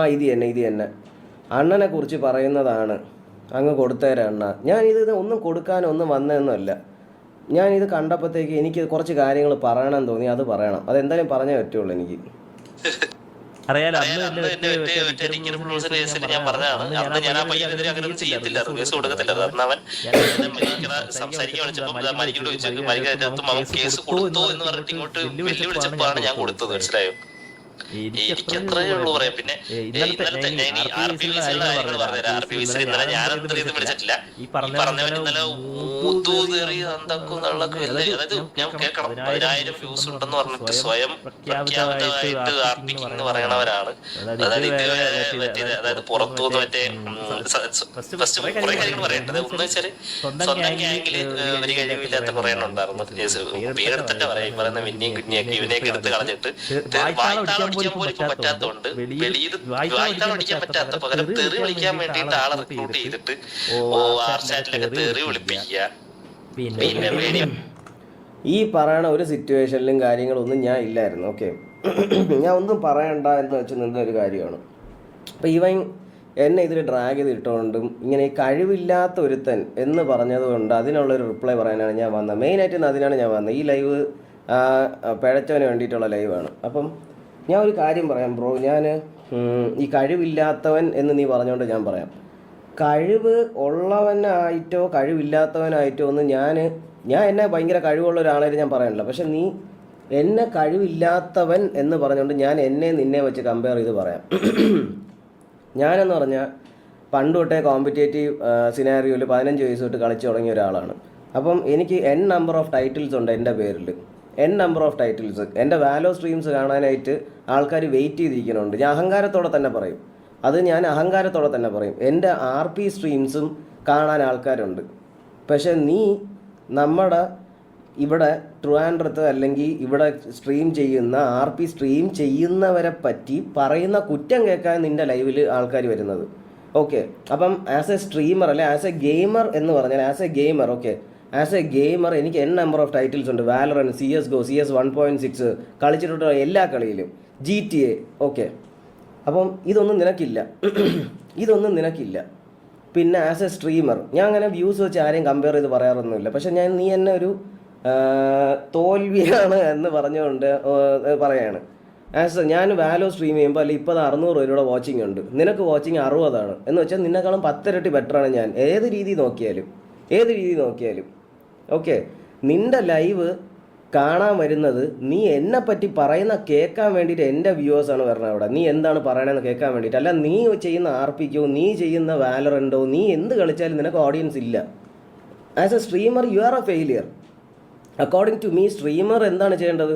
ഇത് തന്നെ അണ്ണനെ കുറിച്ച് പറയുന്നതാണ്. അങ്ങ് കൊടുത്തേരാ അണ്ണ. ഞാനിത് ഒന്നും കൊടുക്കാനൊന്നും വന്നതൊന്നുമല്ല. ഞാനിത് കണ്ടപ്പോഴത്തേക്ക് എനിക്ക് കുറച്ച് കാര്യങ്ങൾ പറയണമെന്ന് തോന്നി. അത് പറയണം. അതെന്തായാലും പറഞ്ഞേ പറ്റുള്ളൂ എനിക്ക്. അറിയാലോ, അന്ന് എന്നെ ഞാൻ പറഞ്ഞതാണ്. അന്ന് ഞാൻ ആ പയ്യനെതിരെ അങ്ങനെ ഒന്നും ചെയ്യത്തില്ല, റിവേഴ്സ് കൊടുക്കത്തില്ല. അന്ന് അവൻ സംസാരിക്കാൻ വിളിച്ചപ്പോൾ മരിക്കോട് ചോദിച്ചു, മരിക്കകത്തും അവൻ കേസ് കൊടുത്തോ എന്ന് പറഞ്ഞിട്ട് ഇങ്ങോട്ട് വെല്ലുവിളിച്ചപ്പോഴാണ് ഞാൻ കൊടുത്തത്. മനസ്സിലായോ? എനിക്ക് എത്രയേ ഉള്ളൂ പറയാം. പിന്നെ ഇന്നലത്തെ ഞാൻ ഈ ആർ പി വിസിലുള്ള കാര്യങ്ങൾ പറഞ്ഞുതരാം. ആർ പി വിസിൽ ഇന്നലെ ഞാനത് ഇതൊന്നും വിളിച്ചിട്ടില്ല. ഈ പറഞ്ഞവൻ ഇന്നലെ അതായത് ഞാൻ കേൾക്കണം, 10,000 വ്യൂസ് ഉണ്ടെന്ന് പറഞ്ഞിട്ട് സ്വയം പ്രഖ്യാപിതമായിട്ട് ആർ പിക്ക് എന്ന് പറയണവരാണ്. അതായത് ഇതുവരെ അതായത് പുറത്തുനിന്ന് മറ്റേ ഫസ്റ്റ് കുറെ കാര്യങ്ങൾ പറയേണ്ടത്. ഒന്ന് വെച്ചാല് സ്വന്തം ഗ്യാങ്ങില് ഒരു കഴിവില്ലാത്ത കുറെ എണ്ണം ഉണ്ടായിരുന്നു. പേരെടുത്തിട്ട് പറയാം. ഈ പറയുന്ന മിന്നിയും കുഞ്ഞിയൊക്കെ ഇവനെയൊക്കെ എടുത്ത് കളഞ്ഞിട്ട് വായ്ത്താളം അടിക്കാൻ പോലും ഇപ്പൊ പറ്റാത്തതുകൊണ്ട് വെളിയിൽ വായ്ത്താളം അടിക്കാൻ പറ്റാത്ത പകരം തെറി വിളിക്കാൻ വേണ്ടിയിട്ട് ആളെ റിക്രൂട്ട് ചെയ്തിട്ട് ആർചാറ്റിലൊക്കെ തെറി വിളിപ്പിക്കുക. പിന്നെ ഈ പറയണ ഒരു സിറ്റുവേഷനിലും കാര്യങ്ങളൊന്നും ഞാൻ ഇല്ലായിരുന്നു. ഓക്കെ, ഞാൻ ഒന്നും പറയണ്ട എന്ന് വെച്ച് നിന്നൊരു കാര്യമാണ്. അപ്പം ഇവൻ എന്നെ ഇതിൽ ഡ്രാഗ് ചെയ്തിട്ടുകൊണ്ടും ഇങ്ങനെ കഴിവില്ലാത്ത ഒരുത്തൻ എന്ന് പറഞ്ഞതുകൊണ്ട് അതിനുള്ളൊരു റിപ്ലൈ പറയാനാണ് ഞാൻ വന്നത്. മെയിനായിട്ട് അതിനാണ് ഞാൻ വന്നത്. ഈ ലൈവ് പിഴച്ചവന് വേണ്ടിയിട്ടുള്ള ലൈവാണ്. അപ്പം ഞാൻ ഒരു കാര്യം പറയാം ബ്രോ. ഞാൻ ഈ കഴിവില്ലാത്തവൻ എന്ന് നീ പറഞ്ഞുകൊണ്ട് ഞാൻ പറയാം. കഴിവ് ഉള്ളവനായിട്ടോ കഴിവില്ലാത്തവനായിട്ടോ ഒന്നും ഞാൻ എന്നെ ഭയങ്കര കഴിവുള്ള ഒരാളായിട്ട് ഞാൻ പറയാനില്ല. പക്ഷെ നീ എന്നെ കഴിവില്ലാത്തവൻ എന്ന് പറഞ്ഞുകൊണ്ട് ഞാൻ നിന്നെ വെച്ച് കമ്പയർ ചെയ്ത് പറയാം. ഞാനെന്ന് പറഞ്ഞാൽ പണ്ട് തൊട്ടേ കോമ്പറ്റേറ്റീവ് സിനാരിയോയിൽ 15 വയസ്സ് തൊട്ട് കളിച്ചു തുടങ്ങിയ ഒരാളാണ്. അപ്പം എനിക്ക് നമ്പർ ഓഫ് ടൈറ്റിൽസ് ഉണ്ട് എൻ്റെ പേരിൽ. Number of titles. എൻ്റെ വാലോ സ്ട്രീംസ് കാണാനായിട്ട് ആൾക്കാർ വെയിറ്റ് ചെയ്തിരിക്കുന്നുണ്ട്. ഞാൻ അഹങ്കാരത്തോടെ തന്നെ പറയും. അഹങ്കാരത്തോടെ തന്നെ പറയും. എൻ്റെ RP സ്ട്രീംസും കാണാൻ ആൾക്കാരുണ്ട്. പക്ഷെ നീ നമ്മുടെ ഇവിടെ ട്രിവാൻഡ്രത്ത് അല്ലെങ്കിൽ ഇവിടെ സ്ട്രീം ചെയ്യുന്ന RP സ്ട്രീം ചെയ്യുന്നവരെ പറ്റി പറയുന്ന കുറ്റം കേൾക്കാൻ നിൻ്റെ ലൈവിൽ ആൾക്കാർ വരുന്നത്. ഓക്കെ, അപ്പം ആസ് എ സ്ട്രീമർ അല്ലെ ആസ് എ ഗെയിമർ എന്ന് പറഞ്ഞാൽ as A gamer, okay, as A gamer എനിക്ക് നമ്പർ ഓഫ് ടൈറ്റിൽസ് ഉണ്ട്. വാലറന്റ്, CSGO, CS 1.6 കളിച്ചിട്ടുള്ള എല്ലാ കളിയിലും, GTA. ഓക്കെ, അപ്പം ഇതൊന്നും നിനക്കില്ല. പിന്നെ ആസ് എ സ്ട്രീമർ ഞാൻ അങ്ങനെ വ്യൂസ് വെച്ച് ആരെയും കമ്പയർ ചെയ്ത് പറയാറൊന്നുമില്ല. പക്ഷെ നീ എന്നെ ഒരു തോൽവിയാണ് എന്ന് പറഞ്ഞുകൊണ്ട് പറയാണ്. ഞാൻ വാലോ സ്ട്രീം ചെയ്യുമ്പോൾ അല്ലെങ്കിൽ ഇപ്പോൾ 600 പേരുടെ വാച്ചിങ് ഉണ്ട്, നിനക്ക് വാച്ചിങ് 60 എന്ന് വെച്ചാൽ നിന്നെക്കാളും 10 ഇരട്ടി ബെറ്ററാണ് ഞാൻ ഏത് രീതി നോക്കിയാലും. ഓക്കെ, നിൻ്റെ ലൈവ് കാണാൻ വരുന്നത് നീ എന്നെപ്പറ്റി പറയുന്ന കേൾക്കാൻ വേണ്ടിയിട്ട് എൻ്റെ വ്യൂവേഴ്സാണ് വരണത്. അവിടെ നീ എന്താണ് പറയണമെന്ന് കേൾക്കാൻ വേണ്ടിയിട്ട്, അല്ല നീ ചെയ്യുന്ന RPക്കോ നീ ചെയ്യുന്ന വാലറൻറ്റോ നീ എന്ത് കളിച്ചാലും നിനക്ക് ഓഡിയൻസ് ഇല്ല. As a streamer you are a failure. According to me streamer എന്താണ് ചെയ്യേണ്ടത്?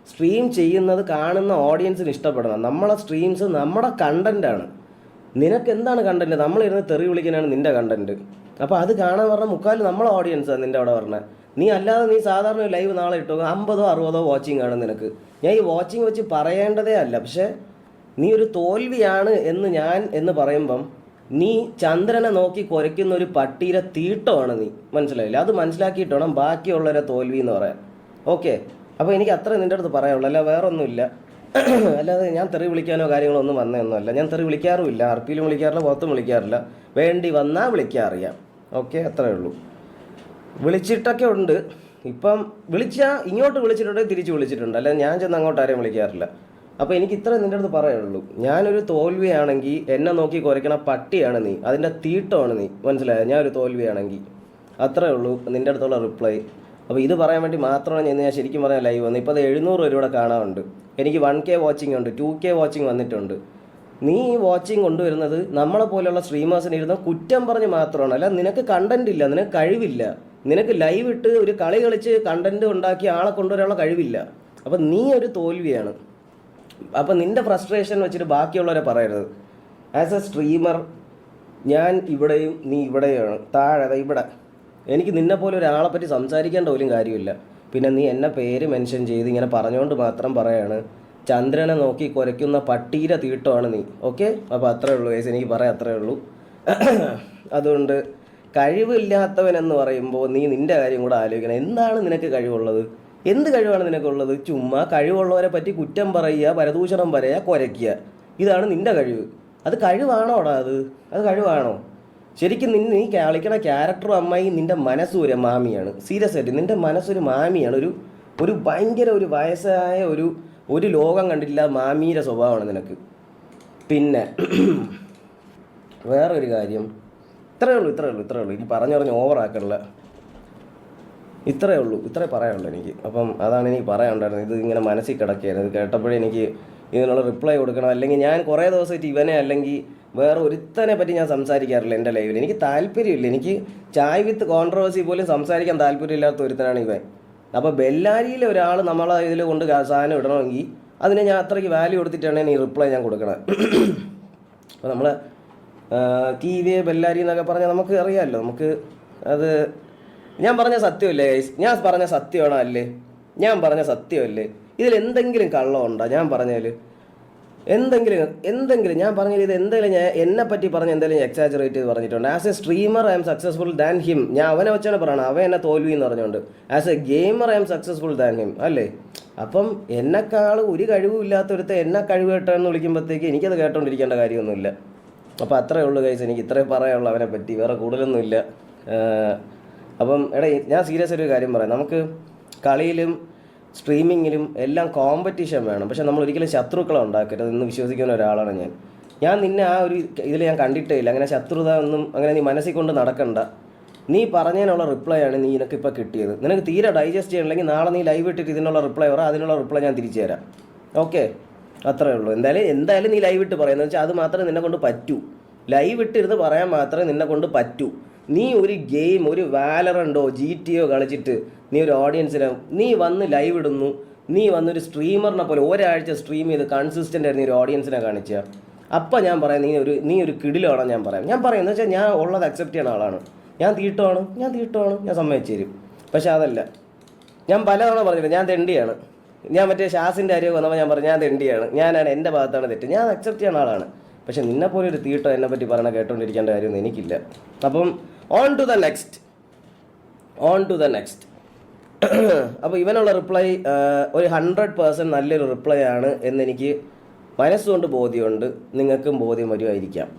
സ്ട്രീം ചെയ്യുന്നത് കാണുന്ന ഓഡിയൻസിന് ഇഷ്ടപ്പെടണം. നമ്മളെ സ്ട്രീംസ് നമ്മുടെ കണ്ടൻറ്റാണ്. നിനക്ക് എന്താണ് കണ്ടൻറ്റ്? നമ്മളിരുന്ന് തെറി വിളിക്കാനാണ് നിൻ്റെ കണ്ടൻറ്റ്. അപ്പോൾ അത് കാണാൻ പറഞ്ഞാൽ മുക്കാൽ നമ്മളെ ഓഡിയൻസാണ് നിൻ്റെ അവിടെ പറഞ്ഞത്. നീ അല്ലാതെ നീ സാധാരണ ലൈവ് നാളെ ഇട്ടോ 50 60 വാച്ചിങ് ആണ് നിനക്ക്. ഞാൻ ഈ വാച്ചിങ് വെച്ച് പറയേണ്ടതേ അല്ല. പക്ഷേ നീ ഒരു തോൽവിയാണ് എന്ന് പറയുമ്പം നീ ചന്ദ്രനെ നോക്കി കുരയ്ക്കുന്ന ഒരു പട്ടിയുടെ തീട്ടമാണ് നീ. മനസ്സിലായില്ല? അത് മനസ്സിലാക്കിയിട്ട് വേണം ബാക്കിയുള്ളവരെ തോൽവി എന്ന് പറയാൻ. ഓക്കെ, അപ്പോൾ എനിക്ക് അത്ര നിൻ്റെ അടുത്ത് പറയാനുള്ളൂ, അല്ല വേറെ ഒന്നുമില്ല. അല്ലാതെ ഞാൻ തെറി വിളിക്കാനോ കാര്യങ്ങളോ ഒന്നും വന്നതൊന്നുമല്ല. ഞാൻ തെറി വിളിക്കാറുമില്ല, RPയിലും വിളിക്കാറില്ല, പുറത്തും വിളിക്കാറില്ല. വേണ്ടി വന്നാൽ വിളിക്കാറിയാം. ഓക്കെ, അത്രേ ഉള്ളൂ. വിളിച്ചിട്ടൊക്കെ ഉണ്ട്. ഇപ്പം ഇങ്ങോട്ട് വിളിച്ചിട്ടുണ്ടെങ്കിൽ തിരിച്ച് വിളിച്ചിട്ടുണ്ട്, അല്ല ഞാൻ ചെന്ന് അങ്ങോട്ട് ആരെയും വിളിക്കാറില്ല. അപ്പോൾ എനിക്ക് ഇത്ര നിൻ്റെ അടുത്ത് പറയാനുള്ളൂ. ഞാനൊരു തോൽവിയാണെങ്കിൽ എന്നെ നോക്കി കുരയ്ക്കണ പട്ടിയാണ് നീ, അതിൻ്റെ തീട്ടമാണ് നീ. മനസ്സിലായോ? ഞാനൊരു തോൽവിയാണെങ്കിൽ അത്രേ ഉള്ളൂ നിൻ്റെ അടുത്തുള്ള റിപ്ലൈ. അപ്പോൾ ഇത് പറയാൻ വേണ്ടി മാത്രമാണ് ഞാൻ ശരിക്കും പറയാൻ ലൈവ് വന്നത്. ഇപ്പോൾ അത് 700 പേരൂടെ കാണാറുണ്ട്. എനിക്ക് 1K വാച്ചിങ് ഉണ്ട്, 2K വാച്ചിങ് വന്നിട്ടുണ്ട്. നീ ഈ വാച്ചിങ് കൊണ്ടുവരുന്നത് നമ്മളെ പോലെയുള്ള സ്ട്രീമേഴ്സിന് ഇരുന്ന് കുറ്റം പറഞ്ഞ് മാത്രമാണ്. അല്ല നിനക്ക് കണ്ടന്റ് ഇല്ല, നിനക്ക് കഴിവില്ല. നിനക്ക് ലൈവ് ഇട്ട് ഒരു കളി കളിച്ച് കണ്ടന്റ് ഉണ്ടാക്കി ആളെ കൊണ്ടുവരാനുള്ള കഴിവില്ല. അപ്പം നീ ഒരു തോൽവിയാണ്. അപ്പം നിൻ്റെ ഫ്രസ്ട്രേഷൻ വെച്ചിട്ട് ബാക്കിയുള്ളവരെ പറയരുത്. ആസ് എ സ്ട്രീമർ ഞാൻ ഇവിടെയും നീ ഇവിടെയാണ്, താഴെ ഇവിടെ. എനിക്ക് നിന്നെപ്പോലെ ഒരാളെ പറ്റി സംസാരിക്കേണ്ട പോലും കാര്യമില്ല. പിന്നെ നീ എന്നെ പേര് മെൻഷൻ ചെയ്ത് ഇങ്ങനെ പറഞ്ഞുകൊണ്ട് മാത്രം പറയാണ്. ചന്ദ്രനെ നോക്കി കുരയ്ക്കുന്ന പട്ടീരെ തീട്ടമാണ് നീ. ഓക്കെ, അപ്പോൾ അത്രേ ഉള്ളൂ കേസ്, എനിക്ക് പറയാം, അത്രേ ഉള്ളൂ. അതുകൊണ്ട് കഴിവില്ലാത്തവനെന്ന് പറയുമ്പോൾ നീ നിൻ്റെ കാര്യം കൂടെ ആലോചിക്കണം. എന്താണ് നിനക്ക് കഴിവുള്ളത്? എന്ത് കഴിവാണ് നിനക്കുള്ളത്? ചുമ്മാ കഴിവുള്ളവരെ പറ്റി കുറ്റം പറയുക, പരദൂഷണം പറയുക, കുരയ്ക്കുക. ഇതാണ് നിൻ്റെ കഴിവ്. അത് കഴിവാണോടാ? അത് കഴിവാണോ? ശരിക്കും നീ കളിക്കണ ക്യാരക്ടറും അമ്മായി നിൻ്റെ മനസ്സൊരു മാമിയാണ്. സീരിയസ് ആയിട്ട് നിൻ്റെ മനസ്സൊരു മാമിയാണ്. ഒരു ഭയങ്കര ഒരു വയസ്സായ ഒരു ലോകം കണ്ടിട്ടില്ല മാമീയുടെ സ്വഭാവമാണ് നിനക്ക്. പിന്നെ വേറൊരു കാര്യം, ഇത്രയേ ഉള്ളൂ. എനിക്ക് പറഞ്ഞ് ഓവറാക്കണില്ല. ഇത്രേ പറയാനുള്ളൂ എനിക്ക്. അപ്പം അതാണ് എനിക്ക് പറയാനുണ്ടായിരുന്നത്. ഇത് ഇങ്ങനെ മനസ്സിൽ കിടക്കുകയായിരുന്നു. ഇത് കേട്ടപ്പോഴേ എനിക്ക് ഇതിനുള്ള റിപ്ലൈ കൊടുക്കണം. അല്ലെങ്കിൽ ഞാൻ കുറേ ദിവസമായിട്ട് ഇവനെ അല്ലെങ്കിൽ വേറെ ഒരുത്തനെ പറ്റി ഞാൻ സംസാരിക്കാറില്ല എൻ്റെ ലൈവിൽ. എനിക്ക് താല്പര്യമില്ല. എനിക്ക് ചായ് വിത്ത് കോൺട്രവേഴ്സി പോലും സംസാരിക്കാൻ താല്പര്യമില്ലാത്ത ഒരുത്തനാണ് ഇവൻ. അപ്പോൾ ബെല്ലാരിയിലെ ഒരാൾ നമ്മളെ ഇതിൽ കൊണ്ട് സാധനം ഇടണമെങ്കിൽ അതിനെ ഞാൻ അത്രയ്ക്ക് വാല്യൂ കൊടുത്തിട്ടാണ് ഈ റിപ്ലൈ ഞാൻ കൊടുക്കണം. അപ്പോൾ നമ്മൾ ടി വി ബെല്ലാരി എന്നൊക്കെ പറഞ്ഞാൽ നമുക്ക് അറിയാമല്ലോ. നമുക്ക് അത് ഞാൻ പറഞ്ഞ സത്യമല്ലേ ഗൈസ്? ഞാൻ പറഞ്ഞ സത്യമാണോ അല്ലേ? ഞാൻ പറഞ്ഞ സത്യമല്ലേ? ഇതിൽ എന്തെങ്കിലും കള്ളമുണ്ടോ ഞാൻ പറഞ്ഞതിൽ? എന്തെങ്കിലും ഞാൻ പറഞ്ഞതിൽ ഇത് എന്തെങ്കിലും ഞാൻ എന്നെപ്പറ്റി പറഞ്ഞ് എന്തെങ്കിലും എക്സാജറേറ്റ് ചെയ്ത് പറഞ്ഞിട്ടുണ്ട്? As a streamer I M successful than him. ഞാൻ അവനെ വെച്ചാണ് പറയണം, അവൻ എന്നെ തോൽവി എന്ന് പറഞ്ഞുകൊണ്ട്. As A gamer I M successful than him അല്ലേ? അപ്പം എന്നെക്കാൾ ഒരു കഴിവും ഇല്ലാത്തൊരുത്ത എന്നെ കഴിവ് കേട്ടെന്ന് വിളിക്കുമ്പോഴത്തേക്ക് എനിക്കത് കേട്ടോണ്ടിരിക്കേണ്ട കാര്യമൊന്നുമില്ല. അപ്പോൾ അത്രയേ ഉള്ളൂ ഗൈസ്. എനിക്ക് ഇത്രേ പറയാനുള്ളൂ അവനെ പറ്റി, വേറെ കൂടുതലൊന്നുമില്ല. അപ്പം ഞാൻ സീരിയസ് ഒരു കാര്യം പറയാം. നമുക്ക് കളിയിലും സ്ട്രീമിങ്ങിലും എല്ലാം കോമ്പറ്റീഷൻ വേണം. പക്ഷെ നമ്മൾ ഒരിക്കലും ശത്രുക്കളെ ഉണ്ടാക്കരുത് എന്ന് വിശ്വസിക്കുന്ന ഒരാളാണ് ഞാൻ നിന്നെ ആ ഒരു ഇതിൽ ഞാൻ കണ്ടിട്ടേ ഇല്ല. അങ്ങനെ ശത്രുത ഒന്നും അങ്ങനെ നീ മനസ്സിൽ കൊണ്ട് നടക്കണ്ട. നീ പറഞ്ഞതിനുള്ള റിപ്ലൈ ആണ് നിനക്കിപ്പോൾ കിട്ടിയത്. നിനക്ക് തീരെ ഡൈജസ്റ്റ് ചെയ്യണമെങ്കിൽ നാളെ നീ ലൈവ് ഇട്ടിട്ട് ഇതിനുള്ള റിപ്ലൈ പറ, അതിനുള്ള റിപ്ലൈ ഞാൻ തിരിച്ചു തരാം. ഓക്കെ, അത്രേ ഉള്ളൂ. എന്തായാലും നീ ലൈവ് ഇട്ട് പറയുന്നത് വെച്ചാൽ അത് മാത്രമേ നിന്നെ കൊണ്ട് പറ്റൂ. ലൈവ് ഇട്ടിരുന്ന് പറയാൻ മാത്രമേ നിന്നെ കൊണ്ട് പറ്റൂ. നീ ഒരു ഗെയിം, ഒരു വാലറൻറ്റോ GTA കളിച്ചിട്ട് നീ ഒരു ഓഡിയൻസിനെ നീ വന്ന് ലൈവ് ഇടുന്നു, നീ വന്നൊരു സ്ട്രീമറിനെ പോലെ ഒരാഴ്ച സ്ട്രീം ചെയ്ത് കൺസിസ്റ്റൻ്റ് ആയിരുന്നു ഒരു ഓഡിയൻസിനെ കാണിക്കുക. അപ്പം ഞാൻ പറയാം നീ ഒരു കിടിലാണോ ഞാൻ പറയാം എന്ന് വെച്ചാൽ ഞാൻ ഉള്ളത് അക്സെപ്റ്റ് ചെയ്യുന്ന ആളാണ്. ഞാൻ തീട്ടമാണ്, ഞാൻ സമ്മതിച്ചു തരും. പക്ഷെ അതല്ല, ഞാൻ പലതവണ പറഞ്ഞില്ല ഞാൻ തെണ്ടിയാണ്. ഞാൻ മറ്റേ ഷാസിൻ്റെ കാര്യം വന്നപ്പോൾ ഞാൻ പറഞ്ഞു ഞാൻ തെണ്ടിയാണ്, ഞാനാണ്, എൻ്റെ ഭാഗത്താണ് തെറ്റ്, ഞാൻ അക്സെപ്റ്റ് ചെയ്യുന്ന ആളാണ്. പക്ഷെ നിന്നെപ്പോലെ ഒരു തീട്ടോ എന്നെ പറ്റി പറയണ കേട്ടോണ്ടിരിക്കേണ്ട കാര്യമൊന്നും എനിക്കില്ല. അപ്പം ഓൺ ടു ദ നെക്സ്റ്റ്. അപ്പോൾ ഇവനുള്ള റിപ്ലൈ ഒരു 100% നല്ലൊരു റിപ്ലൈ ആണ് എന്നെനിക്ക് മനസ്സുകൊണ്ട് ബോധ്യമുണ്ട്. നിങ്ങൾക്കും ബോധ്യം വരുമായിരിക്കാം.